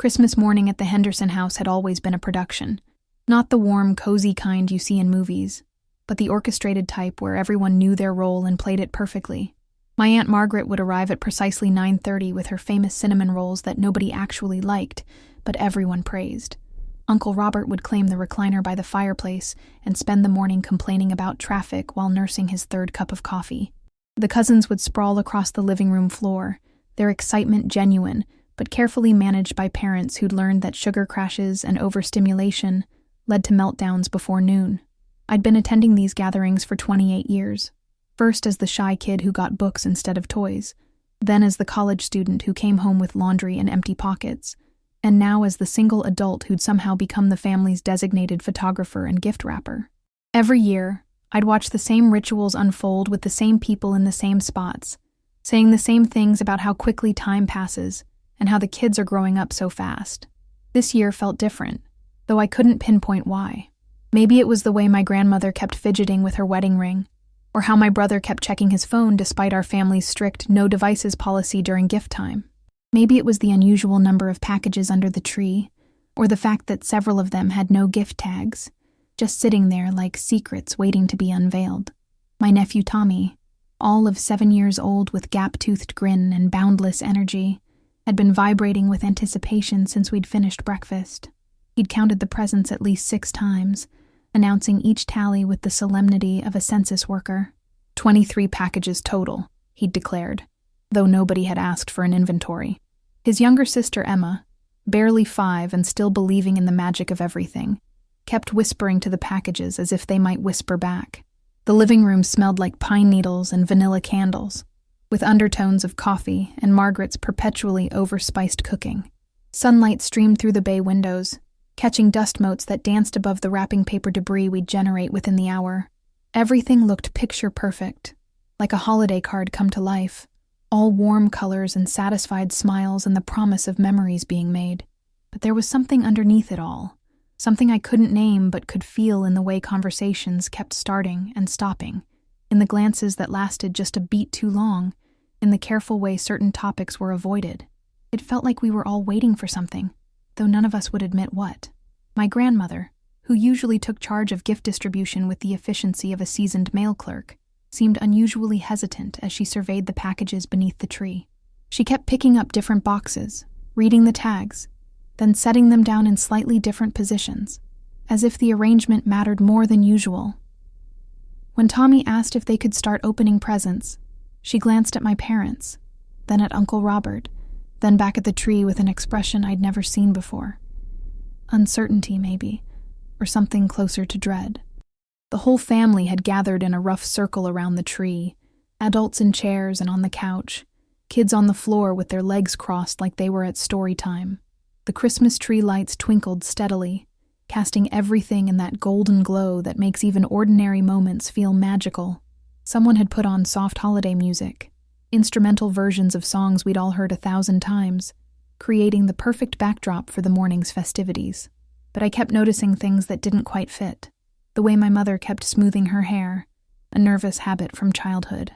Christmas morning at the Henderson house had always been a production. Not the warm, cozy kind you see in movies, but the orchestrated type where everyone knew their role and played it perfectly. My Aunt Margaret would arrive at precisely 9:30 with her famous cinnamon rolls that nobody actually liked, but everyone praised. Uncle Robert would claim the recliner by the fireplace and spend the morning complaining about traffic while nursing his third cup of coffee. The cousins would sprawl across the living room floor, their excitement genuine, but carefully managed by parents who'd learned that sugar crashes and overstimulation led to meltdowns before noon. I'd been attending these gatherings for 28 years, first as the shy kid who got books instead of toys, then as the college student who came home with laundry and empty pockets, and now as the single adult who'd somehow become the family's designated photographer and gift wrapper. Every year, I'd watch the same rituals unfold with the same people in the same spots, saying the same things about how quickly time passes and how the kids are growing up so fast. This year felt different, though I couldn't pinpoint why. Maybe it was the way my grandmother kept fidgeting with her wedding ring, or how my brother kept checking his phone despite our family's strict no devices policy during gift time. Maybe it was the unusual number of packages under the tree, or the fact that several of them had no gift tags, just sitting there like secrets waiting to be unveiled. My nephew Tommy, all of 7 years old with gap-toothed grin and boundless energy, had been vibrating with anticipation since we'd finished breakfast. He'd counted the presents at least 6 times, announcing each tally with the solemnity of a census worker. 23 packages total, he'd declared, though nobody had asked for an inventory. His younger sister Emma, barely 5 and still believing in the magic of everything, kept whispering to the packages as if they might whisper back. The living room smelled like pine needles and vanilla candles, with undertones of coffee and Margaret's perpetually overspiced cooking. Sunlight streamed through the bay windows, catching dust motes that danced above the wrapping paper debris we'd generate within the hour. Everything looked picture perfect, like a holiday card come to life, all warm colors and satisfied smiles and the promise of memories being made. But there was something underneath it all, something I couldn't name but could feel in the way conversations kept starting and stopping, in the glances that lasted just a beat too long, in the careful way certain topics were avoided. It felt like we were all waiting for something, though none of us would admit what. My grandmother, who usually took charge of gift distribution with the efficiency of a seasoned mail clerk, seemed unusually hesitant as she surveyed the packages beneath the tree. She kept picking up different boxes, reading the tags, then setting them down in slightly different positions, as if the arrangement mattered more than usual. When Tommy asked if they could start opening presents, she glanced at my parents, then at Uncle Robert, then back at the tree with an expression I'd never seen before. Uncertainty, maybe, or something closer to dread. The whole family had gathered in a rough circle around the tree, adults in chairs and on the couch, kids on the floor with their legs crossed like they were at story time. The Christmas tree lights twinkled steadily, casting everything in that golden glow that makes even ordinary moments feel magical. Someone had put on soft holiday music, instrumental versions of songs we'd all heard 1,000 times, creating the perfect backdrop for the morning's festivities. But I kept noticing things that didn't quite fit. The way my mother kept smoothing her hair, a nervous habit from childhood.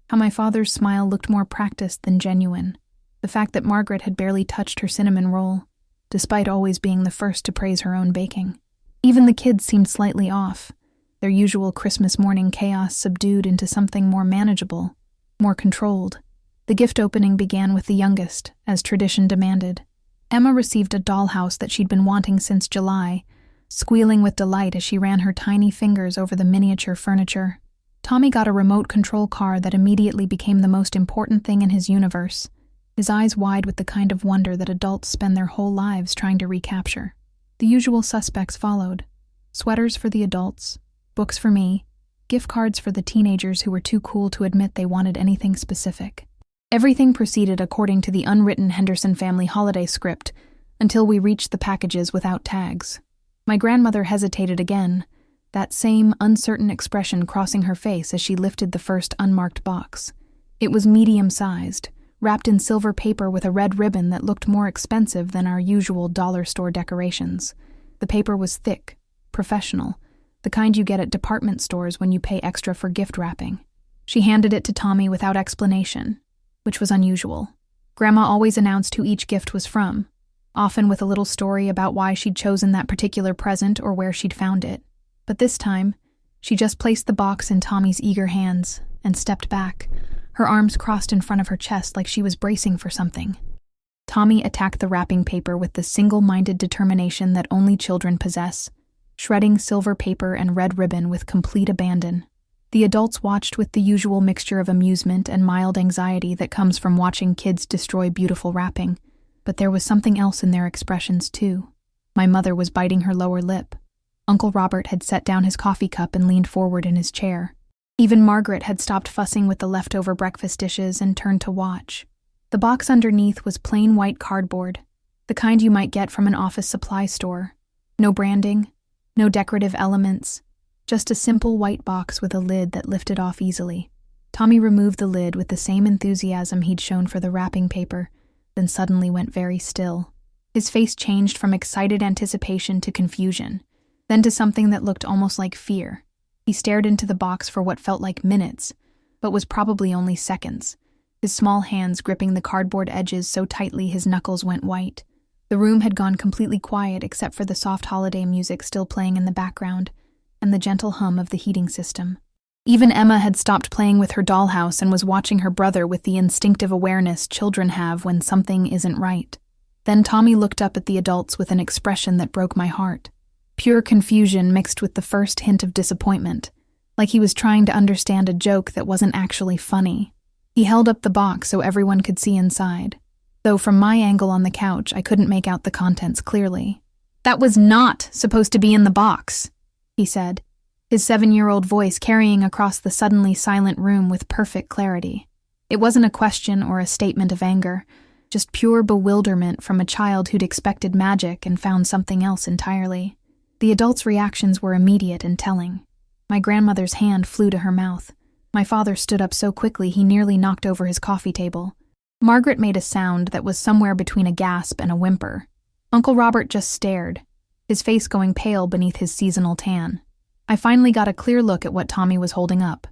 How my father's smile looked more practiced than genuine. The fact that Margaret had barely touched her cinnamon roll, despite always being the first to praise her own baking. Even the kids seemed slightly off, their usual Christmas morning chaos subdued into something more manageable, more controlled. The gift opening began with the youngest, as tradition demanded. Emma received a dollhouse that she'd been wanting since July, squealing with delight as she ran her tiny fingers over the miniature furniture. Tommy got a remote control car that immediately became the most important thing in his universe, his eyes wide with the kind of wonder that adults spend their whole lives trying to recapture. The usual suspects followed. Sweaters for the adults, books for me, gift cards for the teenagers who were too cool to admit they wanted anything specific. Everything proceeded according to the unwritten Henderson family holiday script until we reached the packages without tags. My grandmother hesitated again, that same uncertain expression crossing her face as she lifted the first unmarked box. It was medium-sized, wrapped in silver paper with a red ribbon that looked more expensive than our usual dollar store decorations. The paper was thick, professional, the kind you get at department stores when you pay extra for gift wrapping. She handed it to Tommy without explanation, which was unusual. Grandma always announced who each gift was from, often with a little story about why she'd chosen that particular present or where she'd found it. But this time, she just placed the box in Tommy's eager hands and stepped back, her arms crossed in front of her chest like she was bracing for something. Tommy attacked the wrapping paper with the single-minded determination that only children possess, shredding silver paper and red ribbon with complete abandon. The adults watched with the usual mixture of amusement and mild anxiety that comes from watching kids destroy beautiful wrapping, but there was something else in their expressions too. My mother was biting her lower lip. Uncle Robert had set down his coffee cup and leaned forward in his chair. Even Margaret had stopped fussing with the leftover breakfast dishes and turned to watch. The box underneath was plain white cardboard, the kind you might get from an office supply store. No branding, no decorative elements, just a simple white box with a lid that lifted off easily. Tommy removed the lid with the same enthusiasm he'd shown for the wrapping paper, then suddenly went very still. His face changed from excited anticipation to confusion, then to something that looked almost like fear. He stared into the box for what felt like minutes, but was probably only seconds, his small hands gripping the cardboard edges so tightly his knuckles went white. The room had gone completely quiet except for the soft holiday music still playing in the background and the gentle hum of the heating system. Even Emma had stopped playing with her dollhouse and was watching her brother with the instinctive awareness children have when something isn't right. Then Tommy looked up at the adults with an expression that broke my heart. Pure confusion mixed with the first hint of disappointment, like he was trying to understand a joke that wasn't actually funny. He held up the box so everyone could see inside, though from my angle on the couch I couldn't make out the contents clearly. "That was not supposed to be in the box," he said, his 7-year-old voice carrying across the suddenly silent room with perfect clarity. It wasn't a question or a statement of anger, just pure bewilderment from a child who'd expected magic and found something else entirely. The adults' reactions were immediate and telling. My grandmother's hand flew to her mouth. My father stood up so quickly he nearly knocked over his coffee table. Margaret made a sound that was somewhere between a gasp and a whimper. Uncle Robert just stared, his face going pale beneath his seasonal tan. I finally got a clear look at what Tommy was holding up.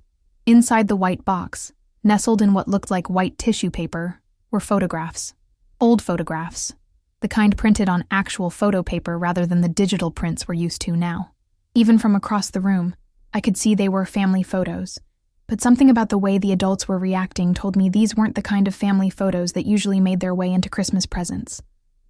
Inside the white box, nestled in what looked like white tissue paper, were photographs. Old photographs. The kind printed on actual photo paper rather than the digital prints we're used to now. Even from across the room, I could see they were family photos. But something about the way the adults were reacting told me these weren't the kind of family photos that usually made their way into Christmas presents.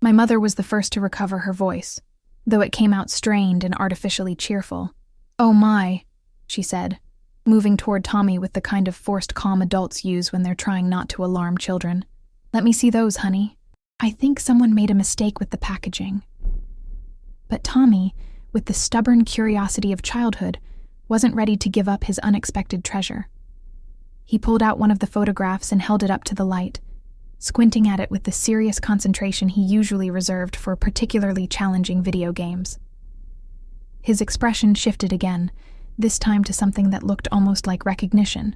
My mother was the first to recover her voice, though it came out strained and artificially cheerful. "Oh my," she said, moving toward Tommy with the kind of forced calm adults use when they're trying not to alarm children. "Let me see those, honey. I think someone made a mistake with the packaging." But Tommy, with the stubborn curiosity of childhood, wasn't ready to give up his unexpected treasure. He pulled out one of the photographs and held it up to the light, squinting at it with the serious concentration he usually reserved for particularly challenging video games. His expression shifted again, this time to something that looked almost like recognition.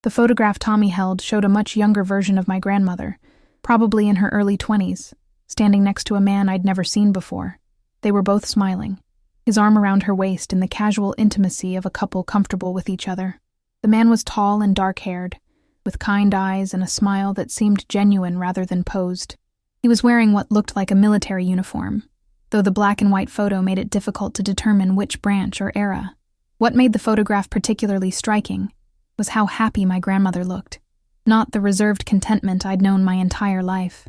The photograph Tommy held showed a much younger version of my grandmother, probably in her early 20s, standing next to a man I'd never seen before. They were both smiling, his arm around her waist in the casual intimacy of a couple comfortable with each other. The man was tall and dark-haired, with kind eyes and a smile that seemed genuine rather than posed. He was wearing what looked like a military uniform, though the black and white photo made it difficult to determine which branch or era. What made the photograph particularly striking was how happy my grandmother looked. Not the reserved contentment I'd known my entire life,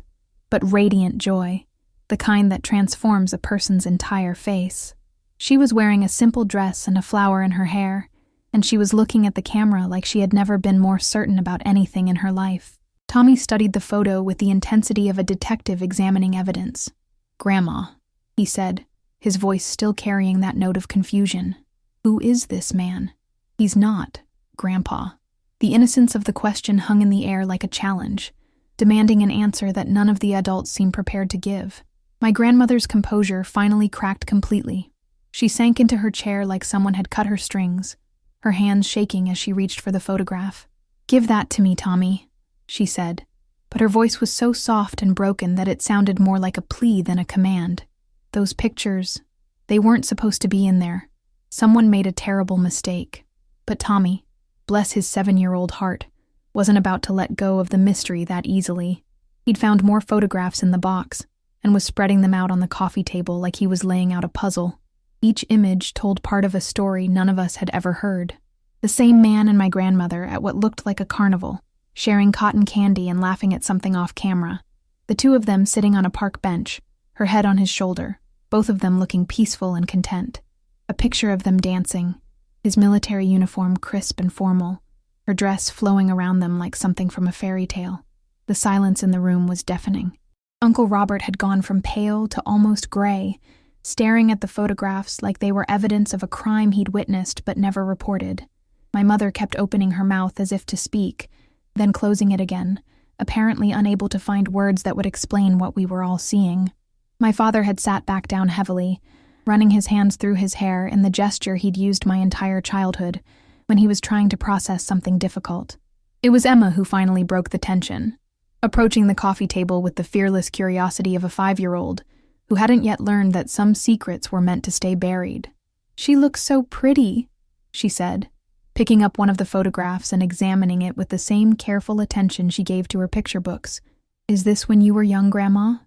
but radiant joy, the kind that transforms a person's entire face. She was wearing a simple dress and a flower in her hair, and she was looking at the camera like she had never been more certain about anything in her life. Tommy studied the photo with the intensity of a detective examining evidence. "Grandma," he said, his voice still carrying that note of confusion. "Who is this man?" "He's not Grandpa." The innocence of the question hung in the air like a challenge, demanding an answer that none of the adults seemed prepared to give. My grandmother's composure finally cracked completely. She sank into her chair like someone had cut her strings, her hands shaking as she reached for the photograph. "Give that to me, Tommy," she said, but her voice was so soft and broken that it sounded more like a plea than a command. "Those pictures, they weren't supposed to be in there. Someone made a terrible mistake." But Tommy, bless his 7-year-old heart, wasn't about to let go of the mystery that easily. He'd found more photographs in the box, and was spreading them out on the coffee table like he was laying out a puzzle. Each image told part of a story none of us had ever heard. The same man and my grandmother at what looked like a carnival, sharing cotton candy and laughing at something off camera. The two of them sitting on a park bench, her head on his shoulder, both of them looking peaceful and content. A picture of them dancing, his military uniform crisp and formal, her dress flowing around them like something from a fairy tale. The silence in the room was deafening. Uncle Robert had gone from pale to almost gray, staring at the photographs like they were evidence of a crime he'd witnessed but never reported. My mother kept opening her mouth as if to speak, then closing it again, apparently unable to find words that would explain what we were all seeing. My father had sat back down heavily, running his hands through his hair in the gesture he'd used my entire childhood when he was trying to process something difficult. It was Emma who finally broke the tension, approaching the coffee table with the fearless curiosity of a 5-year-old who hadn't yet learned that some secrets were meant to stay buried. "She looks so pretty," she said, picking up one of the photographs and examining it with the same careful attention she gave to her picture books. "Is this when you were young, Grandma?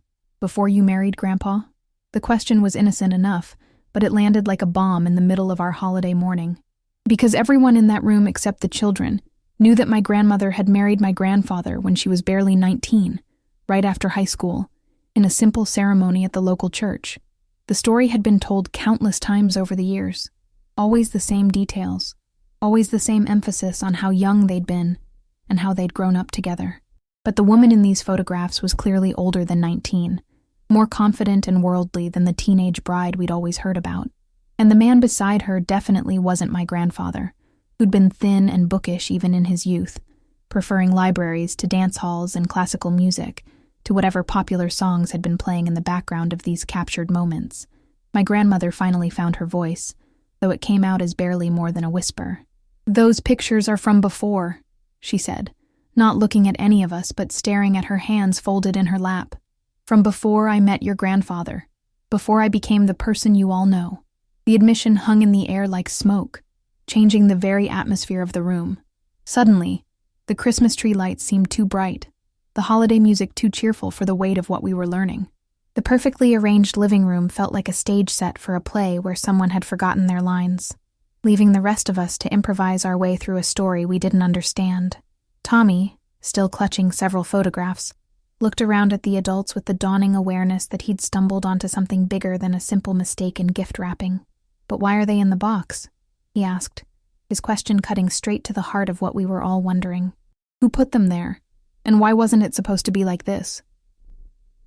Before you married Grandpa?" The question was innocent enough, but it landed like a bomb in the middle of our holiday morning. Because everyone in that room except the children knew that my grandmother had married my grandfather when she was barely 19, right after high school, in a simple ceremony at the local church. The story had been told countless times over the years. Always the same details. Always the same emphasis on how young they'd been and how they'd grown up together. But the woman in these photographs was clearly older than 19, more confident and worldly than the teenage bride we'd always heard about. And the man beside her definitely wasn't my grandfather, who'd been thin and bookish even in his youth, preferring libraries to dance halls and classical music, to whatever popular songs had been playing in the background of these captured moments. My grandmother finally found her voice, though it came out as barely more than a whisper. "Those pictures are from before," she said, not looking at any of us but staring at her hands folded in her lap. "From before I met your grandfather, before I became the person you all know." The admission hung in the air like smoke, changing the very atmosphere of the room. Suddenly, the Christmas tree lights seemed too bright, the holiday music too cheerful for the weight of what we were learning. The perfectly arranged living room felt like a stage set for a play where someone had forgotten their lines, leaving the rest of us to improvise our way through a story we didn't understand. Tommy, still clutching several photographs, looked around at the adults with the dawning awareness that he'd stumbled onto something bigger than a simple mistake in gift wrapping. "But why are they in the box?" he asked, his question cutting straight to the heart of what we were all wondering. Who put them there? And why wasn't it supposed to be like this?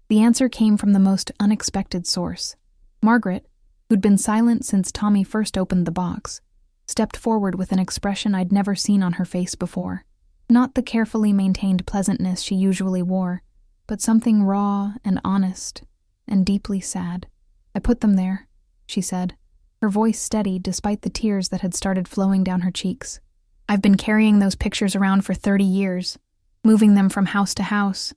The answer came from the most unexpected source. Margaret, who'd been silent since Tommy first opened the box, stepped forward with an expression I'd never seen on her face before. Not the carefully maintained pleasantness she usually wore, but something raw and honest and deeply sad. "I put them there," she said, her voice steady despite the tears that had started flowing down her cheeks. "I've been carrying those pictures around for 30 years, moving them from house to house,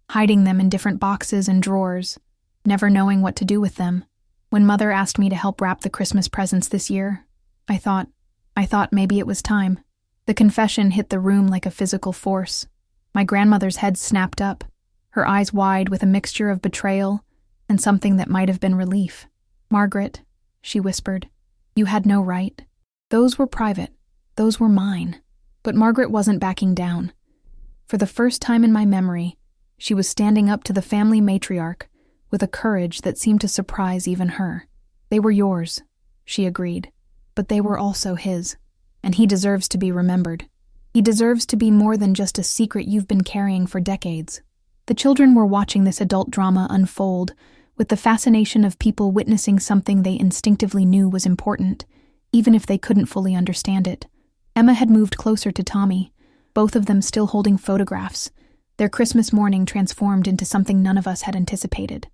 hiding them in different boxes and drawers, never knowing what to do with them. When Mother asked me to help wrap the Christmas presents this year, I thought maybe it was time." The confession hit the room like a physical force. My grandmother's head snapped up, her eyes wide with a mixture of betrayal and something that might have been relief. "Margaret," she whispered, "you had no right. Those were private. Those were mine." But Margaret wasn't backing down. For the first time in my memory, she was standing up to the family matriarch with a courage that seemed to surprise even her. "They were yours," she agreed, "but they were also his, and he deserves to be remembered. He deserves to be more than just a secret you've been carrying for decades." The children were watching this adult drama unfold with the fascination of people witnessing something they instinctively knew was important, even if they couldn't fully understand it. Emma had moved closer to Tommy, both of them still holding photographs, their Christmas morning transformed into something none of us had anticipated.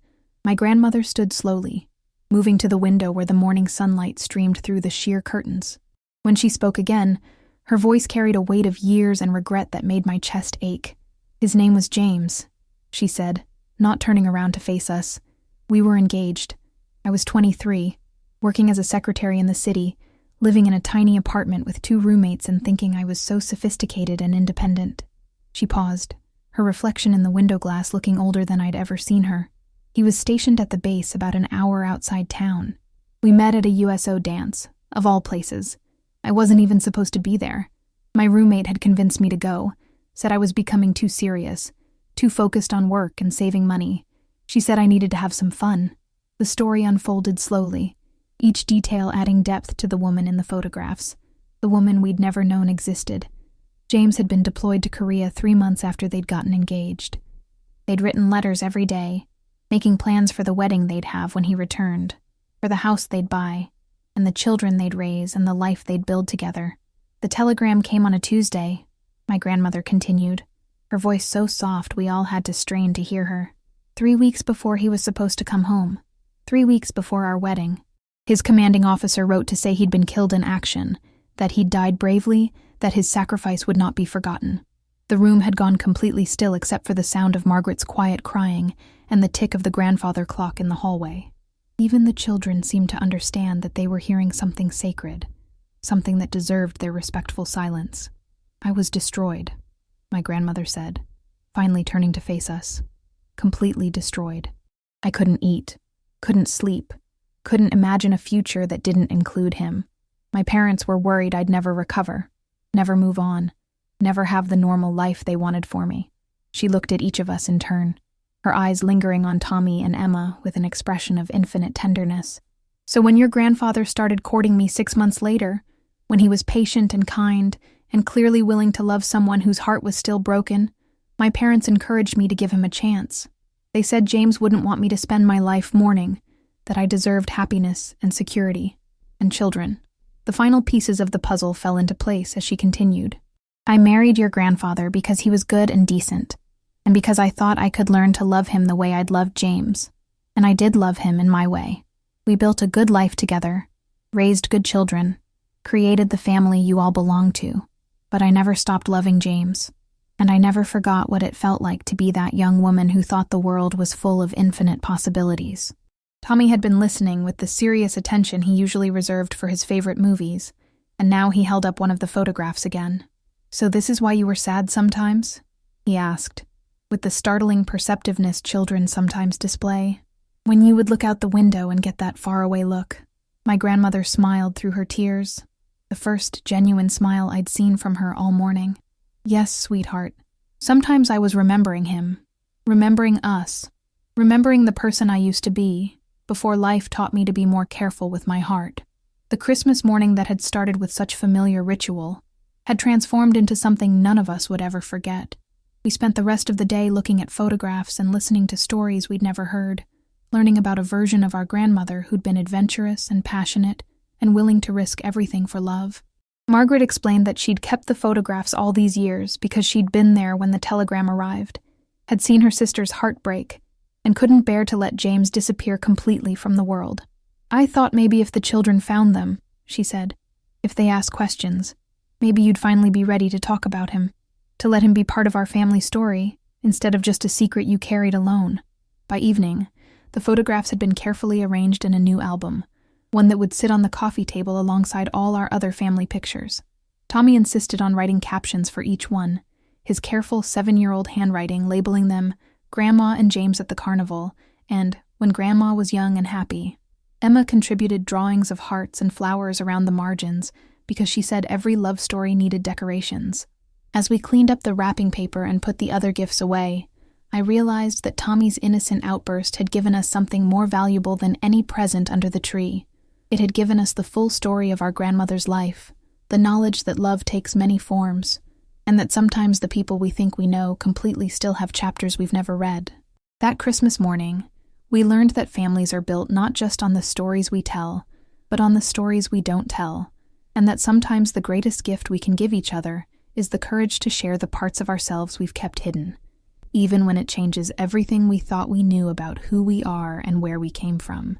My grandmother stood slowly, moving to the window where the morning sunlight streamed through the sheer curtains. When she spoke again, her voice carried a weight of years and regret that made my chest ache. "His name was James," she said, not turning around to face us. "We were engaged. I was 23, working as a secretary in the city, living in a tiny apartment with 2 roommates and thinking I was so sophisticated and independent." She paused, her reflection in the window glass looking older than I'd ever seen her. He was stationed at the base about an hour outside town. We met at a USO dance, of all places. I wasn't even supposed to be there. My roommate had convinced me to go, said I was becoming too serious, too focused on work and saving money. She said I needed to have some fun. The story unfolded slowly, each detail adding depth to the woman in the photographs, the woman we'd never known existed. James had been deployed to Korea 3 months after they'd gotten engaged. They'd written letters every day, making plans for the wedding they'd have when he returned, for the house they'd buy, and the children they'd raise and the life they'd build together. The telegram came on a Tuesday, my grandmother continued, her voice so soft we all had to strain to hear her. 3 weeks before he was supposed to come home. 3 weeks before our wedding. His commanding officer wrote to say he'd been killed in action, that he'd died bravely, that his sacrifice would not be forgotten. The room had gone completely still except for the sound of Margaret's quiet crying and the tick of the grandfather clock in the hallway. Even the children seemed to understand that they were hearing something sacred, something that deserved their respectful silence. I was destroyed, my grandmother said, finally turning to face us. Completely destroyed. I couldn't eat, couldn't sleep, couldn't imagine a future that didn't include him. My parents were worried I'd never recover, never move on, never have the normal life they wanted for me. She looked at each of us in turn, her eyes lingering on Tommy and Emma with an expression of infinite tenderness. So when your grandfather started courting me 6 months later, when he was patient and kind and clearly willing to love someone whose heart was still broken, my parents encouraged me to give him a chance. They said James wouldn't want me to spend my life mourning, that I deserved happiness and security, and children. The final pieces of the puzzle fell into place as she continued. I married your grandfather because he was good and decent, and because I thought I could learn to love him the way I'd loved James. And I did love him in my way. We built a good life together, raised good children, created the family you all belong to. But I never stopped loving James. And I never forgot what it felt like to be that young woman who thought the world was full of infinite possibilities. Tommy had been listening with the serious attention he usually reserved for his favorite movies, and now he held up one of the photographs again. So this is why you were sad sometimes? He asked, with the startling perceptiveness children sometimes display. When you would look out the window and get that faraway look. My grandmother smiled through her tears, the first genuine smile I'd seen from her all morning. Yes, sweetheart. Sometimes I was remembering him, remembering us, remembering the person I used to be, before life taught me to be more careful with my heart. The Christmas morning that had started with such familiar ritual had transformed into something none of us would ever forget. We spent the rest of the day looking at photographs and listening to stories we'd never heard, learning about a version of our grandmother who'd been adventurous and passionate and willing to risk everything for love. Margaret explained that she'd kept the photographs all these years because she'd been there when the telegram arrived, had seen her sister's heart break, and couldn't bear to let James disappear completely from the world. I thought maybe if the children found them, she said, if they asked questions, maybe you'd finally be ready to talk about him, to let him be part of our family story, instead of just a secret you carried alone. By evening, the photographs had been carefully arranged in a new album, one that would sit on the coffee table alongside all our other family pictures. Tommy insisted on writing captions for each one, his careful 7-year-old handwriting labeling them Grandma and James at the carnival, and When Grandma Was Young and Happy. Emma contributed drawings of hearts and flowers around the margins because she said every love story needed decorations. As we cleaned up the wrapping paper and put the other gifts away, I realized that Tommy's innocent outburst had given us something more valuable than any present under the tree. It had given us the full story of our grandmother's life, the knowledge that love takes many forms, and that sometimes the people we think we know completely still have chapters we've never read. That Christmas morning, we learned that families are built not just on the stories we tell, but on the stories we don't tell, and that sometimes the greatest gift we can give each other is the courage to share the parts of ourselves we've kept hidden, even when it changes everything we thought we knew about who we are and where we came from.